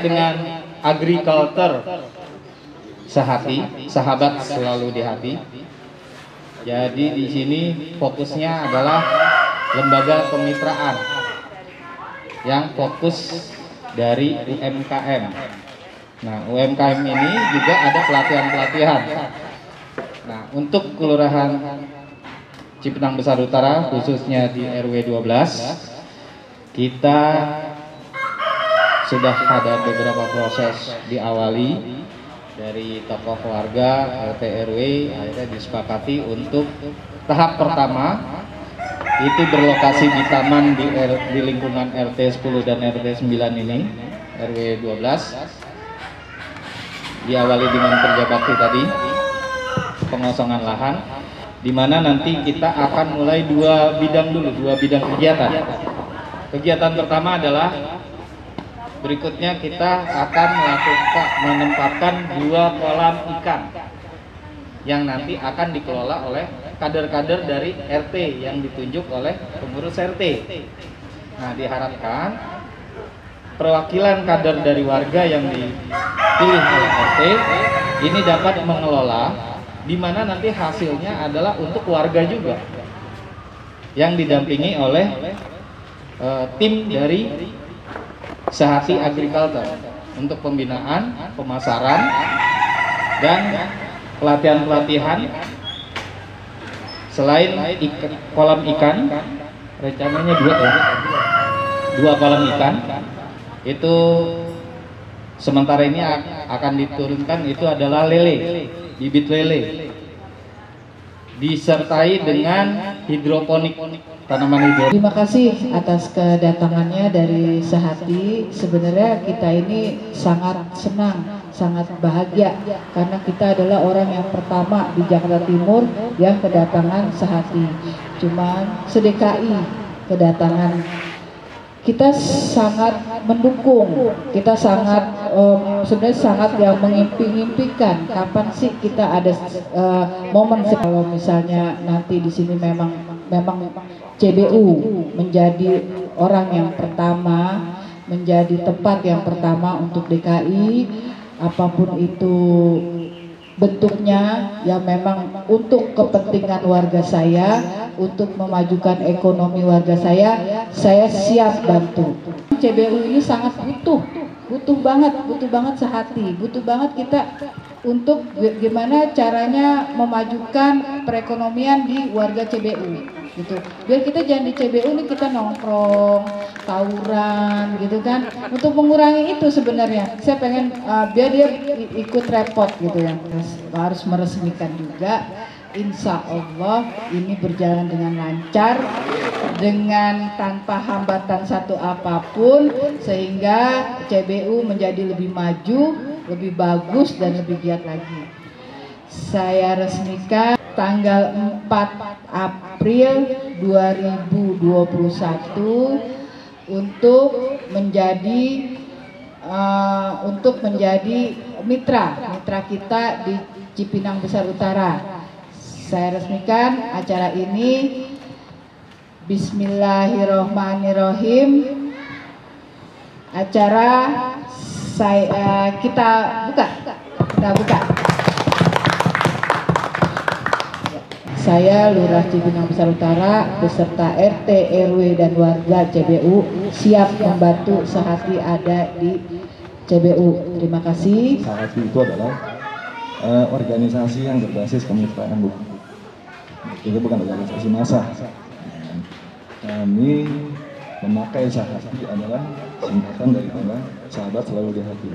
dengan agriculture sehati, sahabat selalu di hati. Jadi di sini fokusnya adalah lembaga kemitraan yang fokus dari UMKM. Nah, UMKM ini juga ada pelatihan-pelatihan. Nah, untuk Kelurahan Cipinang Besar Utara, khususnya di RW 12, kita sudah ada beberapa proses diawali dari tokoh warga, RT RW, akhirnya disepakati untuk tahap pertama itu berlokasi di taman di lingkungan RT 10 dan RT 9 ini, RW 12. Diawali dengan kerja bakti tadi, pengosongan lahan, di mana nanti kita akan mulai dua bidang kegiatan. Kegiatan pertama adalah berikutnya kita akan menempatkan 2 kolam ikan yang nanti akan dikelola oleh kader-kader dari RT yang ditunjuk oleh pengurus RT. Nah, diharapkan perwakilan kader dari warga yang dipilih oleh RT ini dapat mengelola, di mana nanti hasilnya adalah untuk warga juga yang didampingi oleh tim dari Sehati Agriculture untuk pembinaan, pemasaran, dan pelatihan-pelatihan. Selain kolam ikan, rencananya 2 kolam ikan itu sementara ini akan diturunkan, itu adalah lele, bibit lele, disertai dengan hidroponik, tanaman hidroponik. Terima kasih atas kedatangannya dari Sehati. Sebenarnya kita ini sangat senang, sangat bahagia karena kita adalah orang yang pertama di Jakarta Timur yang kedatangan Sehati. Cuman se-DKI kedatangan. Kita sangat mendukung, kita sangat sebenarnya sangat yang mengimpi-impikan kapan sih kita ada momen kalau misalnya nanti di sini memang CBU menjadi orang yang pertama, menjadi tempat yang pertama untuk DKI, apapun itu bentuknya, yang memang untuk kepentingan warga saya, untuk memajukan ekonomi warga saya siap bantu. CBU ini sangat butuh banget Sehati, butuh banget kita untuk gimana caranya memajukan perekonomian di warga CBU gitu. Biar kita jangan di CBU ini kita nongkrong, tawuran gitu kan. Untuk mengurangi itu sebenarnya saya pengen biar dia ikut repot gitu ya. Harus meresmikan juga. Insya Allah ini berjalan dengan lancar, dengan tanpa hambatan satu apapun, sehingga CBU menjadi lebih maju, lebih bagus dan lebih giat lagi. Saya resmikan tanggal 4 April 2021 untuk menjadi mitra kita di Cipinang Besar Utara. Saya resmikan acara ini. Bismillahirrohmanirrohim. Acara kita buka. Saya Lurah Cipinang Besar Utara beserta RT, RW dan warga CBU siap membantu Sehati ada di CBU. Terima kasih. Sehati itu adalah organisasi yang berbasis kemitraan, Bu. Itu bukan organisasi massa. Kami memakai Sehati adalah singkatan daripada sahabat selalu di hati.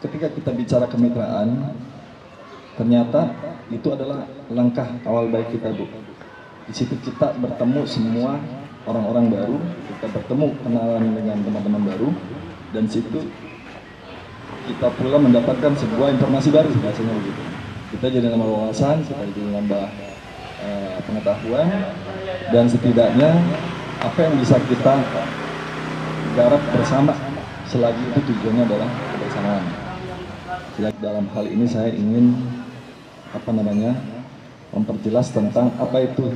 Ketika kita bicara kemitraan, ternyata itu adalah langkah awal baik kita, Bu. Di situ kita bertemu semua orang-orang baru, kita bertemu kenalan dengan teman-teman baru, dan situ kita pula mendapatkan sebuah informasi baru, biasanya begitu. Kita jadi nambah wawasan, kita jadi nambah pengetahuan, dan setidaknya apa yang bisa kita garap bersama selagi itu tujuannya adalah kebersamaan. Dalam hal ini saya ingin memperjelas tentang apa itu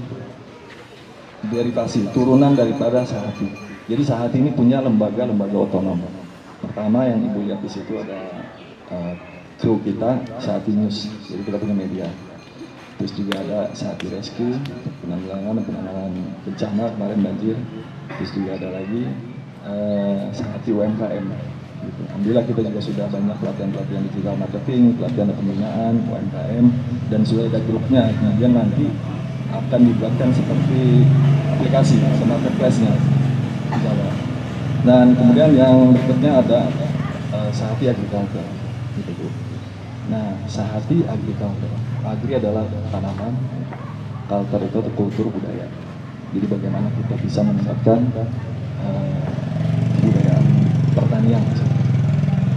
derivasi, turunan daripada Sehati. Jadi Sehati ini punya lembaga otonom. pertama yang Ibu lihat di situ ada kru kita Sahati News, jadi kita punya media. Terus juga ada Sahati Rescue, penanggulangan bencana kemarin banjir. Terus juga ada lagi Sahati UMKM. Gitu. Alhamdulillah kita juga sudah banyak pelatihan digital marketing, pelatihan pembinaan UMKM, dan sudah ada grupnya. Kemudian nanti akan dibuatkan seperti aplikasi sama marketplace-nya. Dan kemudian yang berikutnya ada Sahati Agriculture. Gitu, Bu. Nah, Sahati Agriculture. Agri adalah tanaman, culture itu kultur budaya. Jadi bagaimana kita bisa meningkatkan kebudayaan pertanian,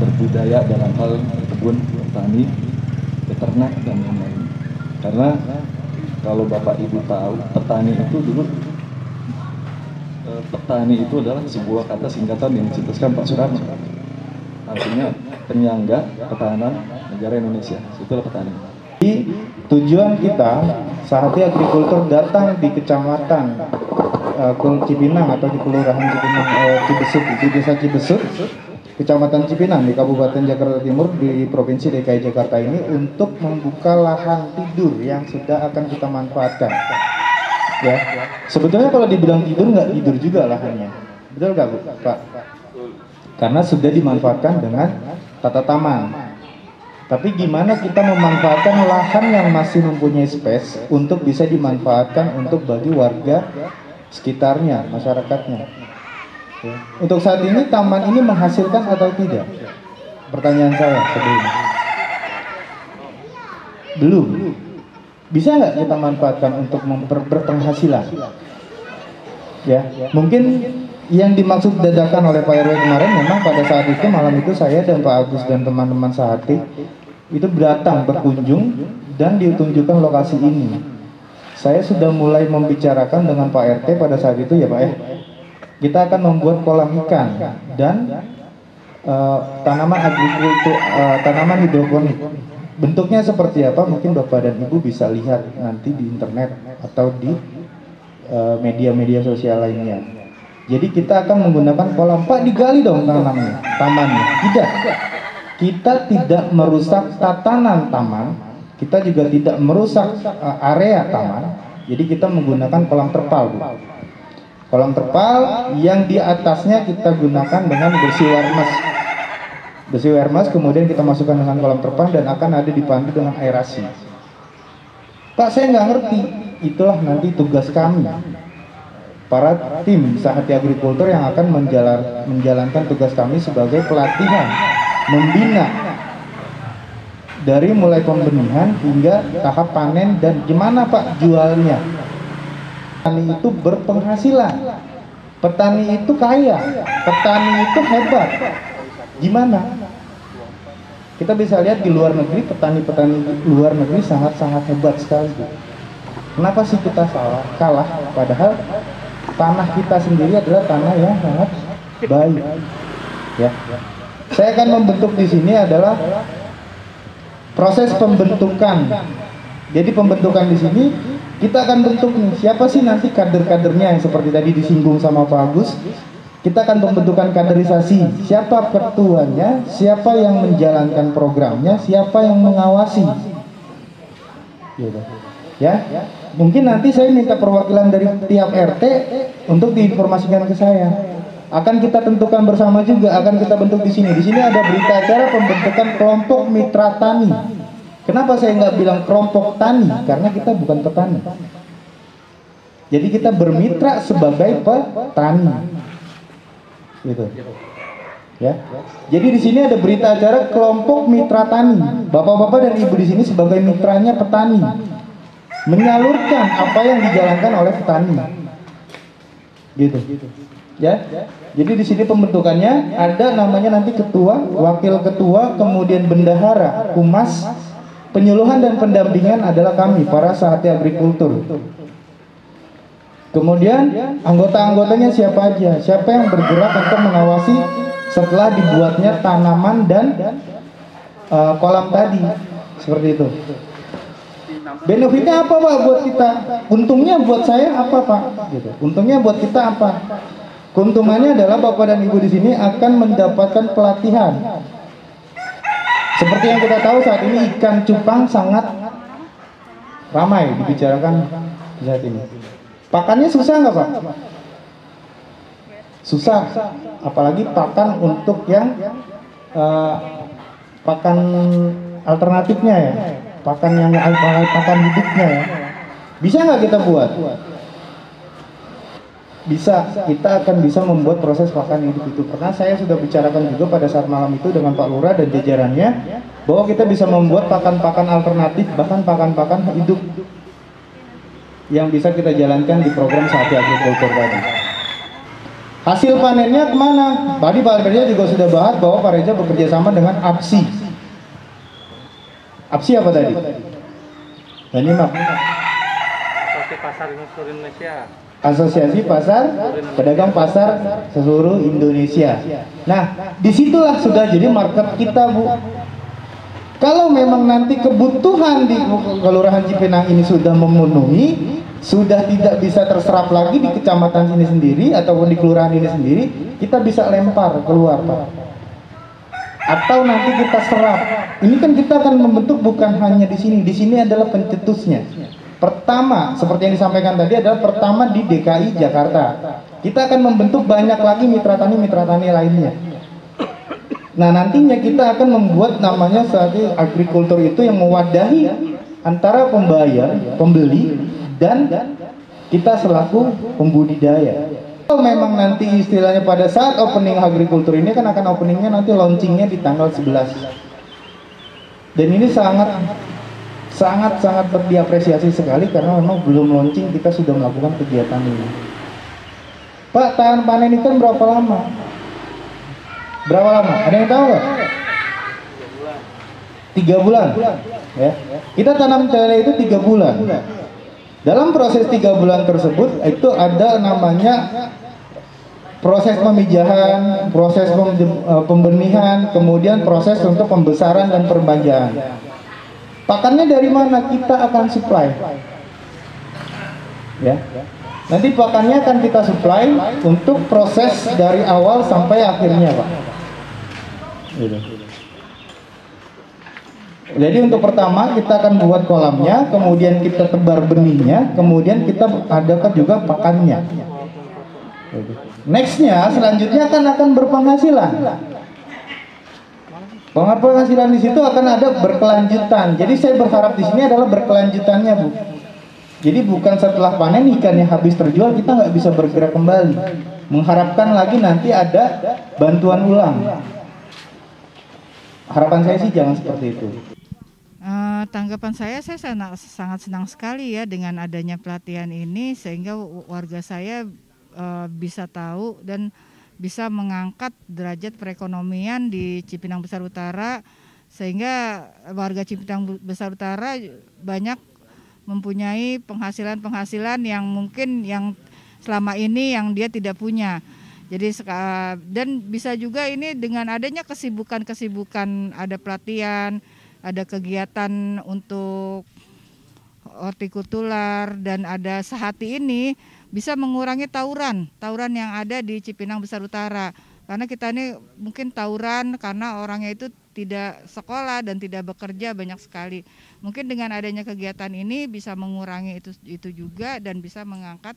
berbudaya dalam hal kebun, petani, peternak, dan lain-lain. Karena kalau Bapak Ibu tahu, petani itu dulu petani itu adalah sebuah kata singkatan yang dicetuskan Pak Soeharto. Artinya penyangga ketahanan negara Indonesia. Itulah petani. Jadi tujuan kita Sahati Agrikultur datang di kecamatan Cipinang atau di kelurahan Cipinang Cibesut, di desa Cibesut, kecamatan Cipinang di Kabupaten Jakarta Timur di Provinsi DKI Jakarta ini untuk membuka lahan tidur yang sudah akan kita manfaatkan. Ya, sebetulnya kalau dibilang tidur nggak tidur juga lahannya, betul nggak Bu, Pak? Karena sudah dimanfaatkan dengan tata taman. Tapi gimana kita memanfaatkan lahan yang masih mempunyai space untuk bisa dimanfaatkan untuk bagi warga sekitarnya, masyarakatnya. Ya. Untuk saat ini taman ini menghasilkan atau tidak? Pertanyaan saya sebelumnya. Belum. Bisa nggak kita manfaatkan untuk berpenghasilan? Ya, mungkin yang dimaksud dadakan oleh Pak RW kemarin memang pada saat itu malam itu saya dan Pak Agus dan teman-teman Sahati itu datang berkunjung dan ditunjukkan lokasi ini. Saya sudah mulai membicarakan dengan Pak RT pada saat itu ya Pak ya. Kita akan membuat kolam ikan dan tanaman agrikultur, tanaman hidroponik. Bentuknya seperti apa mungkin Bapak dan Ibu bisa lihat nanti di internet atau di media-media sosial lainnya. Jadi kita akan menggunakan kolam. Pak, digali dong tamannya. Tidak. Kita tidak merusak tatanan taman. Kita juga tidak merusak area taman. Jadi kita menggunakan kolam terpal, Bu. Kolam terpal yang di atasnya kita gunakan dengan bersih warmas. Bersih warmas kemudian kita masukkan dengan kolam terpal dan akan ada dipandu dengan aerasi. Pak, saya nggak ngerti. Itulah nanti tugas kami. Para tim Sahati Agrikultur yang akan menjalankan tugas kami sebagai pelatihan, membina dari mulai pembenihan hingga tahap panen dan gimana Pak jualnya. Petani itu berpenghasilan, petani itu kaya, petani itu hebat. Gimana? Kita bisa lihat di luar negeri, petani-petani luar negeri sangat-sangat hebat sekali. Kenapa sih kita kalah? Padahal tanah kita sendiri adalah tanah yang sangat baik. Ya. Saya akan membentuk di sini adalah proses pembentukan. Jadi pembentukan di sini kita akan bentuk nih, siapa sih nanti kader-kadernya yang seperti tadi disinggung sama Pak Agus. Kita akan pembentukan kaderisasi, siapa ketuanya, siapa yang menjalankan programnya, siapa yang mengawasi. Gitu. Ya, mungkin nanti saya minta perwakilan dari tiap RT untuk diinformasikan ke saya. Akan kita tentukan bersama juga, akan kita bentuk di sini. Di sini ada berita acara pembentukan kelompok mitra tani. Kenapa saya nggak bilang kelompok tani? Karena kita bukan petani. Jadi kita bermitra sebagai petani. Gitu. Ya. Jadi di sini ada berita acara kelompok mitra tani. Bapak-bapak dan ibu di sini sebagai mitranya petani, menyalurkan apa yang dijalankan oleh petani. Gitu. Ya. Jadi di sini pembentukannya ada namanya nanti ketua, wakil ketua, kemudian bendahara, humas, penyuluhan dan pendampingan adalah kami para Sahati Agrikultur. Kemudian anggota-anggotanya siapa aja? Siapa yang bergerak untuk mengawasi setelah dibuatnya tanaman dan kolam tadi, seperti itu. Benefitnya apa Pak buat kita? Untungnya buat saya apa Pak? Gitu. Untungnya buat kita apa? Keuntungannya adalah Bapak dan Ibu di sini akan mendapatkan pelatihan. Seperti yang kita tahu saat ini ikan cupang sangat ramai dibicarakan saat ini. Pakannya susah nggak Pak? Susah, apalagi pakan untuk yang pakan alternatifnya ya, pakan yang pakan hidupnya ya. Bisa nggak kita buat? Bisa, kita akan bisa membuat proses pakan hidup itu. Karena saya sudah bicarakan juga pada saat malam itu dengan Pak Lurah dan jajarannya, bahwa kita bisa membuat pakan-pakan alternatif, bahkan pakan-pakan hidup yang bisa kita jalankan di program Sehati Agrikultur tadi. Hasil panennya kemana? Tadi Pak Reza juga sudah bahas bahwa Pak Reza bekerja sama dengan APSI. APSI apa tadi? Menyimak. Asosiasi Pasar Pedagang Pasar seluruh Indonesia. Nah, disitulah sudah jadi market kita, Bu. Kalau memang nanti kebutuhan di Kelurahan Cipinang ini sudah memenuhi, sudah tidak bisa terserap lagi di kecamatan ini sendiri ataupun di kelurahan ini sendiri, kita bisa lempar keluar, Pak. Atau nanti kita serap. Ini kan kita akan membentuk bukan hanya di sini adalah pencetusnya. Pertama, seperti yang disampaikan tadi adalah pertama di DKI Jakarta. Kita akan membentuk banyak lagi mitra tani lainnya. Nah, nantinya kita akan membuat namanya Sehati Agrikultur itu yang mewadahi antara pembayar, pembeli, dan kita selaku pembudidaya. Kalau memang nanti istilahnya pada saat opening agrikultur ini kan akan openingnya nanti launchingnya di tanggal 11. Dan ini sangat diapresiasi sekali karena memang belum launching kita sudah melakukan kegiatan ini. Pak, tahan panen ikan berapa lama? Berapa lama? Ada yang tahu nggak? 3 bulan. Ya. Kita tanam lele itu 3 bulan. Dalam proses 3 bulan tersebut itu ada namanya proses pemijahan, proses pembenihan, kemudian proses untuk pembesaran dan perbanjahan. Pakannya dari mana? Kita akan supply. Ya. Nanti pakannya akan kita supply untuk proses dari awal sampai akhirnya, Pak. Gitu. Jadi untuk pertama kita akan buat kolamnya, kemudian kita tebar benihnya, kemudian kita adakan juga pakannya. Nextnya, selanjutnya akan berpenghasilan. Penghasilan di situ akan ada berkelanjutan. Jadi saya berharap di sini adalah berkelanjutannya, Bu. Jadi bukan setelah panen ikannya habis terjual kita nggak bisa bergerak kembali. Mengharapkan lagi nanti ada bantuan ulang. Harapan saya sih jangan seperti itu. Tanggapan saya sangat senang sekali ya dengan adanya pelatihan ini sehingga warga saya bisa tahu dan bisa mengangkat derajat perekonomian di Cipinang Besar Utara sehingga warga Cipinang Besar Utara banyak mempunyai penghasilan yang mungkin yang selama ini yang dia tidak punya. Jadi dan bisa juga ini dengan adanya kesibukan ada pelatihan, ada kegiatan untuk hortikultur dan ada Sehati ini bisa mengurangi tawuran yang ada di Cipinang Besar Utara. Karena kita ini mungkin tawuran karena orangnya itu tidak sekolah dan tidak bekerja banyak sekali. Mungkin dengan adanya kegiatan ini bisa mengurangi itu juga dan bisa mengangkat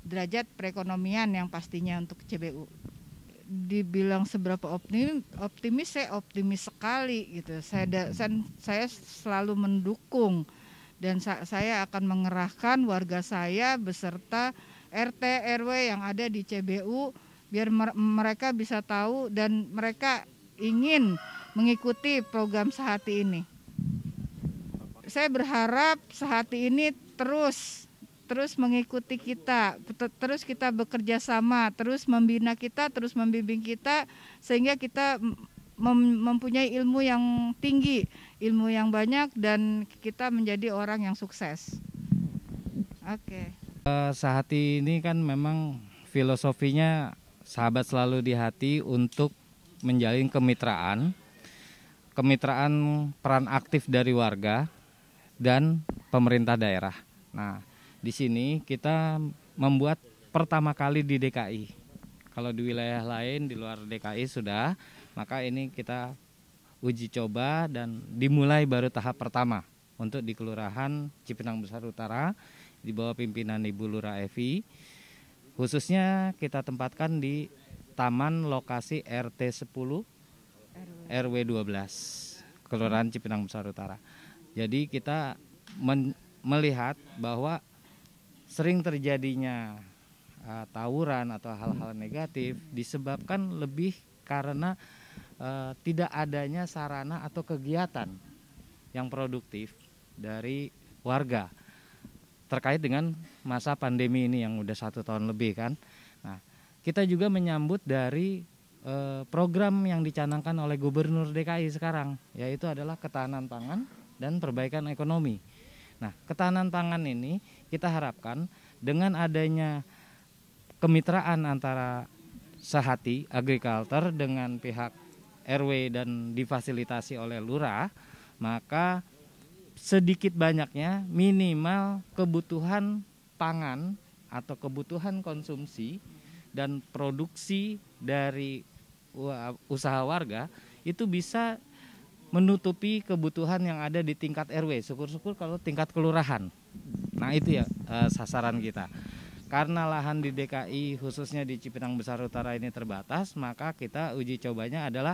derajat perekonomian yang pastinya untuk CBU. Dibilang seberapa optimis, saya optimis sekali gitu. Saya selalu mendukung dan saya akan mengerahkan warga saya beserta RT RW yang ada di CBU biar mereka bisa tahu dan mereka ingin mengikuti program Sehati ini. Saya berharap Sehati ini terus mengikuti kita, terus kita bekerja sama, terus membina kita, terus membimbing kita sehingga kita mempunyai ilmu yang tinggi, ilmu yang banyak dan kita menjadi orang yang sukses. Oke. Sehati ini kan memang filosofinya sahabat selalu di hati untuk menjalin kemitraan peran aktif dari warga dan pemerintah daerah. Nah, di sini kita membuat pertama kali di DKI Kalau di wilayah lain di luar DKI sudah, maka ini kita uji coba dan dimulai baru tahap pertama untuk di Kelurahan Cipinang Besar Utara di bawah pimpinan Ibu Lurah Evi. Khususnya kita tempatkan di taman lokasi RT 10 RW 12 Kelurahan Cipinang Besar Utara. Jadi kita melihat bahwa sering terjadinya tawuran atau hal-hal negatif disebabkan lebih karena tidak adanya sarana atau kegiatan yang produktif dari warga terkait dengan masa pandemi ini yang udah 1 tahun lebih kan. Nah, kita juga menyambut dari program yang dicanangkan oleh Gubernur DKI sekarang, yaitu adalah ketahanan pangan dan perbaikan ekonomi. Nah, ketahanan pangan ini kita harapkan dengan adanya kemitraan antara Sehati Agriculture dengan pihak RW dan difasilitasi oleh lurah, maka sedikit banyaknya minimal kebutuhan pangan atau kebutuhan konsumsi dan produksi dari usaha warga itu bisa menutupi kebutuhan yang ada di tingkat RW, syukur-syukur kalau tingkat kelurahan. Nah itu ya sasaran kita. Karena lahan di DKI khususnya di Cipinang Besar Utara ini terbatas, maka kita uji cobanya adalah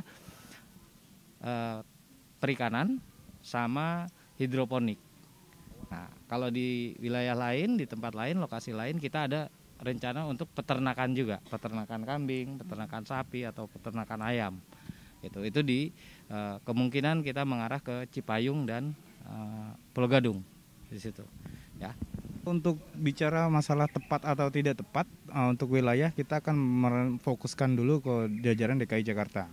perikanan sama hidroponik. Nah, kalau di wilayah lain, di tempat lain, lokasi lain kita ada rencana untuk peternakan juga, peternakan kambing, peternakan sapi atau peternakan ayam. Itu di kemungkinan kita mengarah ke Cipayung dan Pulau Gadung di situ. Ya. Untuk bicara masalah tepat atau tidak tepat untuk wilayah, kita akan memfokuskan dulu ke jajaran DKI Jakarta,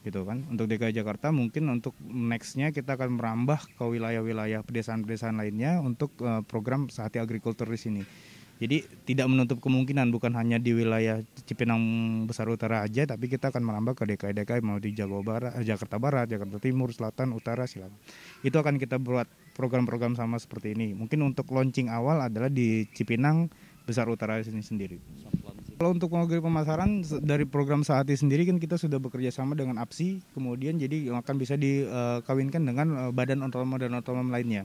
gitu kan. Untuk DKI Jakarta mungkin untuk nextnya kita akan merambah ke wilayah-wilayah pedesaan-pedesaan lainnya untuk program Sehati Agrikultur di sini. Jadi tidak menutup kemungkinan bukan hanya di wilayah Cipinang Besar Utara aja, tapi kita akan merambah ke DKI-DKI mau di Jakarta Barat, Jakarta Timur, Selatan, Utara, silakan. Itu akan kita buat program-program sama seperti ini. Mungkin untuk launching awal adalah di Cipinang Besar Utara sini sendiri. Kalau untuk mengakhiri pemasaran dari program Sehati sendiri kan kita sudah bekerja sama dengan APSI, kemudian jadi akan bisa dikawinkan dengan badan otonom lainnya.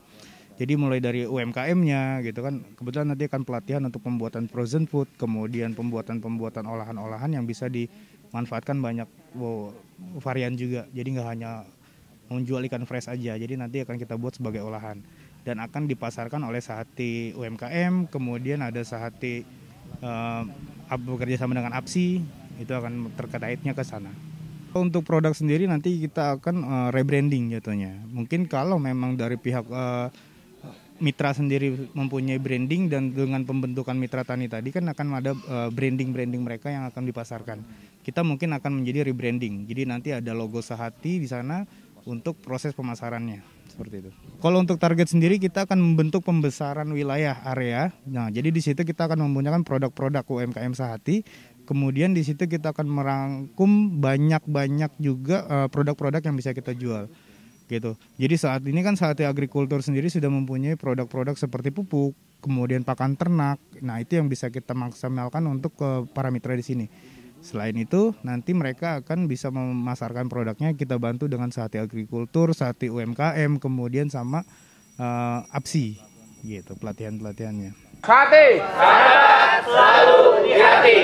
Jadi mulai dari UMKM-nya gitu kan, kebetulan nanti akan pelatihan untuk pembuatan frozen food, kemudian pembuatan olahan-olahan yang bisa dimanfaatkan banyak varian juga. Jadi nggak hanya menjual ikan fresh aja, jadi nanti akan kita buat sebagai olahan. Dan akan dipasarkan oleh Sehati UMKM, kemudian ada Sehati bekerja sama dengan APSI, itu akan terkaitnya ke sana. Untuk produk sendiri nanti kita akan rebranding jatuhnya. Mungkin kalau memang dari pihak mitra sendiri mempunyai branding dan dengan pembentukan mitra tani tadi kan akan ada branding mereka yang akan dipasarkan. Kita mungkin akan menjadi rebranding. Jadi nanti ada logo Sehati di sana untuk proses pemasarannya seperti itu. Kalau untuk target sendiri kita akan membentuk pembesaran wilayah area. Nah, jadi di situ kita akan mempunyai produk-produk UMKM Sehati. Kemudian di situ kita akan merangkum banyak juga produk-produk yang bisa kita jual. Gitu. Jadi saat ini kan Sehati Agrikultur sendiri sudah mempunyai produk-produk seperti pupuk, kemudian pakan ternak. Nah, itu yang bisa kita maksimalkan untuk para mitra di sini. Selain itu, nanti mereka akan bisa memasarkan produknya, kita bantu dengan Sehati Agrikultur, Sehati UMKM, kemudian sama APSI. Gitu pelatihan-pelatihannya. Sehati, selalu di hati.